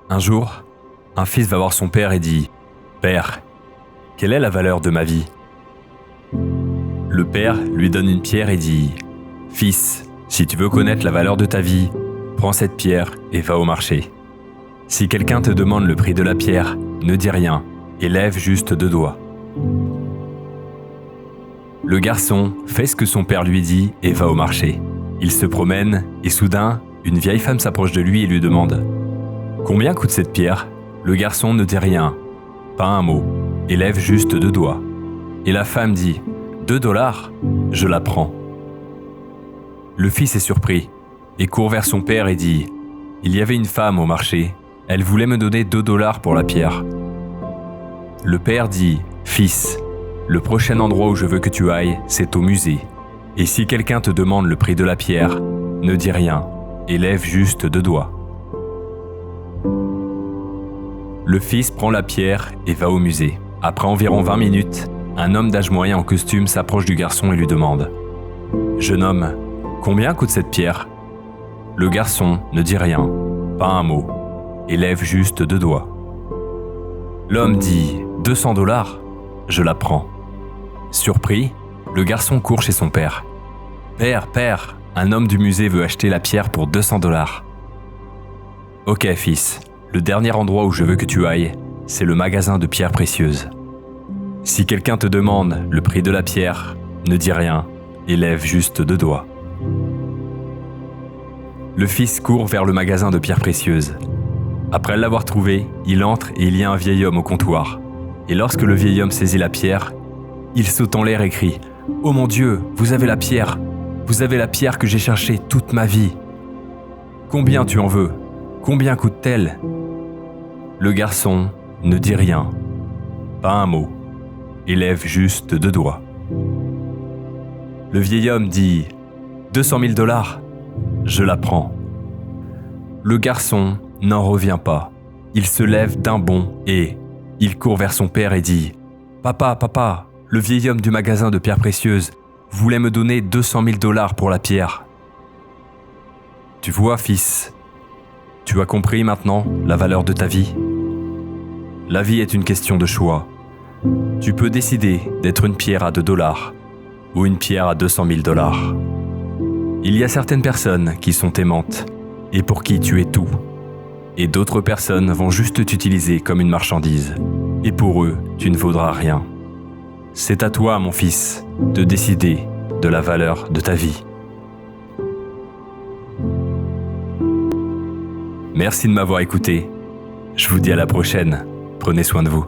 Un jour, un fils va voir son père et dit « Père, quelle est la valeur de ma vie ?» Le père lui donne une pierre et dit « Fils, si tu veux connaître la valeur de ta vie, prends cette pierre et va au marché. Si quelqu'un te demande le prix de la pierre, ne dis rien et lève juste 2 doigts. » Le garçon fait ce que son père lui dit et va au marché. Il se promène et soudain, une vieille femme s'approche de lui et lui demande « Combien coûte cette pierre ?» Le garçon ne dit rien, pas un mot, et lève juste 2 doigts. Et la femme dit « 2 dollars, je la prends. » Le fils est surpris et court vers son père et dit « Il y avait une femme au marché, elle voulait me donner 2 dollars pour la pierre. » Le père dit « Fils, le prochain endroit où je veux que tu ailles, c'est au musée. Et si quelqu'un te demande le prix de la pierre, ne dis rien et lève juste 2 doigts. » Le fils prend la pierre et va au musée. Après environ 20 minutes, un homme d'âge moyen en costume s'approche du garçon et lui demande « Jeune homme, combien coûte cette pierre ?» Le garçon ne dit rien, pas un mot, et lève juste 2 doigts. L'homme dit « 200 dollars, je la prends. » Surpris, le garçon court chez son père. « Père, un homme du musée veut acheter la pierre pour 200 dollars. » « Ok fils, le dernier endroit où je veux que tu ailles, c'est le magasin de pierres précieuses. Si quelqu'un te demande le prix de la pierre, ne dis rien et lève juste 2 doigts. » Le fils court vers le magasin de pierres précieuses. Après l'avoir trouvé, il entre et il y a un vieil homme au comptoir. Et lorsque le vieil homme saisit la pierre, il saute en l'air et crie « Oh mon Dieu, vous avez la pierre! Vous avez la pierre que j'ai cherchée toute ma vie! Combien tu en veux? Combien coûte-t-elle » Le garçon ne dit rien, pas un mot, et lève juste 2 doigts. Le vieil homme dit « 200 000 dollars, je la prends. » Le garçon n'en revient pas. Il se lève d'un bond et il court vers son père et dit « Papa, le vieil homme du magasin de pierres précieuses voulait me donner 200 000 dollars pour la pierre. » Tu vois, fils, tu as compris maintenant la valeur de ta vie? La vie est une question de choix. Tu peux décider d'être une pierre à 2 dollars ou une pierre à 200 000 dollars. Il y a certaines personnes qui sont aimantes et pour qui tu es tout. Et d'autres personnes vont juste t'utiliser comme une marchandise. Et pour eux, tu ne vaudras rien. C'est à toi, mon fils, de décider de la valeur de ta vie. Merci de m'avoir écouté. Je vous dis à la prochaine. Prenez soin de vous.